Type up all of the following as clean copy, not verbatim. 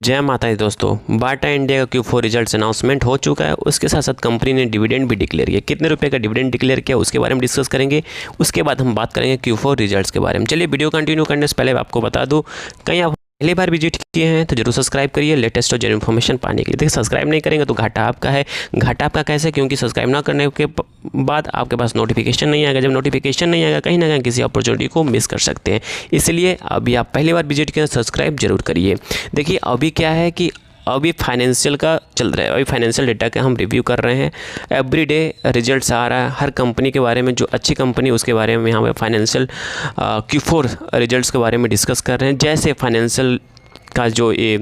जय माता दी दोस्तों, बाटा इंडिया का Q4 रिजल्ट्स अनाउंसमेंट हो चुका है। उसके साथ साथ कंपनी ने डिविडेंड भी डिक्लेयर किया। कितने रुपए का डिविडेंड डिक्लेयर किया उसके बारे में डिस्कस करेंगे। उसके बाद हम बात करेंगे Q4 रिजल्ट्स के बारे में। चलिए वीडियो कंटिन्यू करने से पहले आपको बता दूं, कहीं आप पहली बार विजिट किए हैं तो जरूर सब्सक्राइब करिए लेटेस्ट और जेन्युइन इन्फॉर्मेशन पाने के लिए। देखिए सब्सक्राइब नहीं करेंगे तो घाटा आपका है। घाटा आपका कैसे? क्योंकि सब्सक्राइब ना करने के बाद आपके पास नोटिफिकेशन नहीं आएगा। जब नोटिफिकेशन नहीं आएगा कहीं ना कहीं किसी अपॉर्चुनिटी को मिस कर सकते हैं। इसलिए अभी आप पहली बार विजिट किए सब्सक्राइब जरूर करिए। देखिए अभी क्या है कि अभी फाइनेंशियल का चल रहा है, अभी फाइनेंशियल डेटा का हम रिव्यू कर रहे हैं। एवरी डे रिजल्ट्स आ रहा है हर कंपनी के बारे में, जो अच्छी कंपनी उसके बारे में यहाँ पे फाइनेंशियल Q4 रिजल्ट्स के बारे में डिस्कस कर रहे हैं। जैसे फाइनेंशियल का जो ये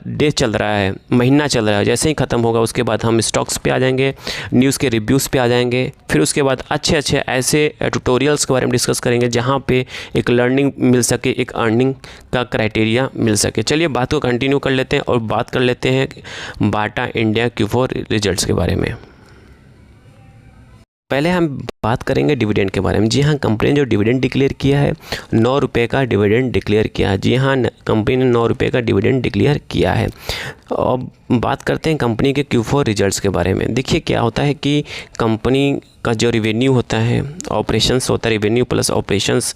डे चल रहा है, महीना चल रहा है, जैसे ही ख़त्म होगा उसके बाद हम स्टॉक्स पे आ जाएंगे, न्यूज़ के रिव्यूज़ पे आ जाएंगे। फिर उसके बाद अच्छे ऐसे ट्यूटोरियल्स के बारे में डिस्कस करेंगे जहाँ पे एक लर्निंग मिल सके, एक अर्निंग का क्राइटेरिया मिल सके। चलिए बात को कंटिन्यू कर लेते हैं और बात कर लेते हैं बाटा इंडिया Q4 रिजल्ट्स के बारे में। पहले हम बात करेंगे डिविडेंड के बारे में। जी हाँ, कंपनी ने जो डिविडेंड डिक्लेयर किया है 9 रुपये का डिविडेंड डिक्लेयर किया है। जी हाँ, कंपनी ने 9 रुपये का डिविडेंड डिक्लेयर किया है। अब बात करते हैं कंपनी के Q4 रिजल्ट्स के बारे में। देखिए क्या होता है कि कंपनी का जो रिवेन्यू होता है, ऑपरेशंस होता है, revenue plus operations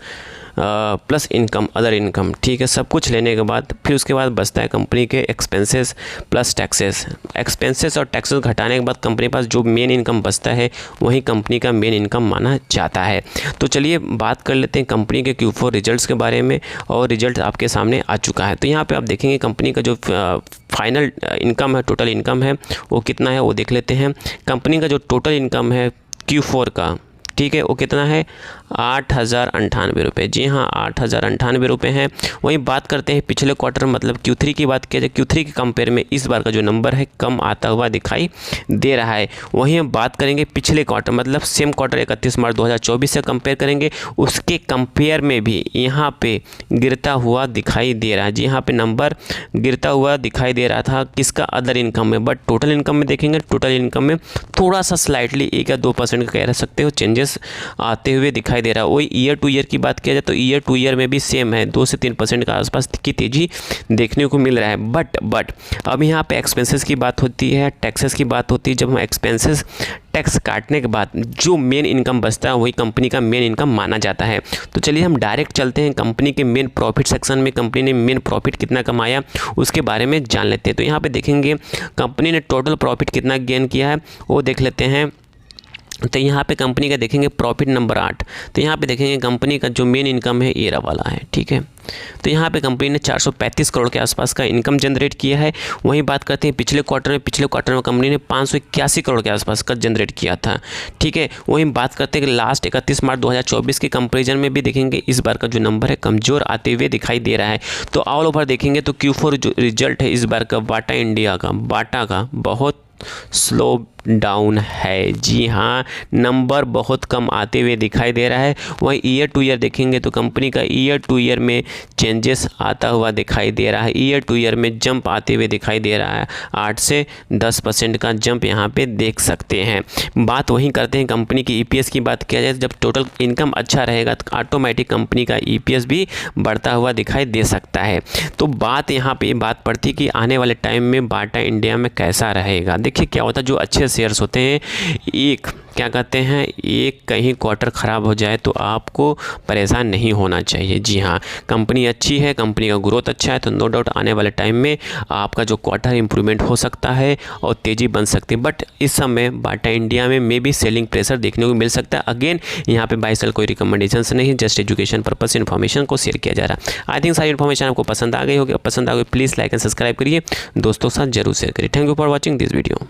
plus income, other income, ठीक है, सब कुछ लेने के बाद फिर उसके बाद बचता है कंपनी के एक्सपेंसेस प्लस टैक्सेस। एक्सपेंसेस और टैक्सेस घटाने के बाद कंपनी के पास जो मेन इनकम बचता है वही कंपनी का मेन इनकम माना जाता है। तो चलिए बात कर लेते हैं कंपनी के Q4 रिजल्ट्स के बारे में, और रिजल्ट आपके सामने आ चुका है। तो यहाँ पे आप देखेंगे कंपनी का जो फाइनल इनकम है, टोटल इनकम है वो कितना है वो देख लेते हैं। कंपनी का जो टोटल इनकम है Q4 का, ठीक है, वो कितना है 8,098 रुपये। जी हाँ, 8,098 रुपये हैं। वहीं बात करते हैं पिछले क्वार्टर मतलब Q3 की बात किया जाए, Q3 के कंपेयर में इस बार का जो नंबर है कम आता हुआ दिखाई दे रहा है। वहीं हम बात करेंगे पिछले क्वार्टर मतलब सेम क्वार्टर 31 मार्च 2024 से कंपेयर करेंगे, उसके कंपेयर में भी यहाँ पे गिरता हुआ दिखाई दे रहा है। जी यहाँ पे नंबर गिरता हुआ दिखाई दे रहा था किसका, अदर इनकम में। बट टोटल इनकम में देखेंगे, टोटल इनकम में थोड़ा सा स्लाइटली 1 या 2% का कह सकते हो चेंजेस आते हुए दिखाई दे रहा है। वही ईयर टू ईयर की बात किया जाए तो ईयर टू ईयर में भी सेम है, 2 से 3% का आसपास की तेज़ी देखने को मिल रहा है। बट अब यहाँ पे एक्सपेंसेस की बात होती है, टैक्सेस की बात होती है। जब हम एक्सपेंसेस टैक्स काटने के बाद जो मेन इनकम बचता है वही कंपनी का मेन इनकम माना जाता है। तो चलिए हम डायरेक्ट चलते हैं कंपनी के मेन प्रॉफिट सेक्शन में। कंपनी ने मेन प्रॉफिट कितना कमाया उसके बारे में जान लेते हैं। तो यहाँ पे देखेंगे कंपनी ने टोटल प्रॉफिट कितना गेन किया है वो देख लेते हैं। तो यहाँ पे कंपनी का देखेंगे प्रॉफिट नंबर 8। तो यहाँ पे देखेंगे कंपनी का जो मेन इनकम है ये वाला है, ठीक है। तो यहाँ पे कंपनी ने 435 करोड़ के आसपास का इनकम जनरेट किया है। वहीं बात करते हैं पिछले क्वार्टर में कंपनी ने 581 करोड़ के आसपास का जनरेट किया था, ठीक है। वहीं बात करते हैं कि लास्ट 31 मार्च 2024 के कंपेरिजन में भी देखेंगे इस बार का जो नंबर है कमज़ोर आते हुए दिखाई दे रहा है। तो ऑल ओवर देखेंगे तो Q4 जो रिजल्ट है इस बार का बाटा इंडिया का, बाटा का बहुत स्लो डाउन है। जी हाँ, नंबर बहुत कम आते हुए दिखाई दे रहा है। वहीं ईयर टू ईयर देखेंगे तो कंपनी का ईयर टू ईयर में चेंजेस आता हुआ दिखाई दे रहा है। ईयर टू ईयर में जंप आते हुए दिखाई दे रहा है, 8 से 10% का जंप यहाँ पे देख सकते हैं। बात वहीं करते हैं कंपनी की EPS की बात किया जाए, जब टोटल इनकम अच्छा रहेगा तो ऑटोमेटिक कंपनी का EPS भी बढ़ता हुआ दिखाई दे सकता है। तो बात यहाँ पे बात पड़ती कि आने वाले टाइम में बाटा इंडिया में कैसा रहेगा। देखिए क्या होता है, जो अच्छे शेयर्स होते हैं एक क्या कहते हैं, एक कहीं क्वार्टर ख़राब हो जाए तो आपको परेशान नहीं होना चाहिए। जी हाँ, कंपनी अच्छी है, कंपनी का ग्रोथ अच्छा है तो नो डाउट आने वाले टाइम में आपका जो क्वार्टर इंप्रूवमेंट हो सकता है और तेज़ी बन सकती है। बट इस समय बाटा इंडिया में मे भी सेलिंग प्रेशर देखने को मिल सकता है। अगेन यहाँ पे बाय सेल कोई रिकमेंडेशन नहीं है, जस्ट एजुकेशन पर्पस से इन्फॉर्मेशन को शेयर किया जा रहा है। आई थिंक सारी इन्फॉर्मेशन आपको पसंद आ गई होगी। पसंद आ गई प्लीज़ लाइक एंड सब्सक्राइब करिए, दोस्तों के साथ जरूर शेयर करिए। Thank you for watching this video.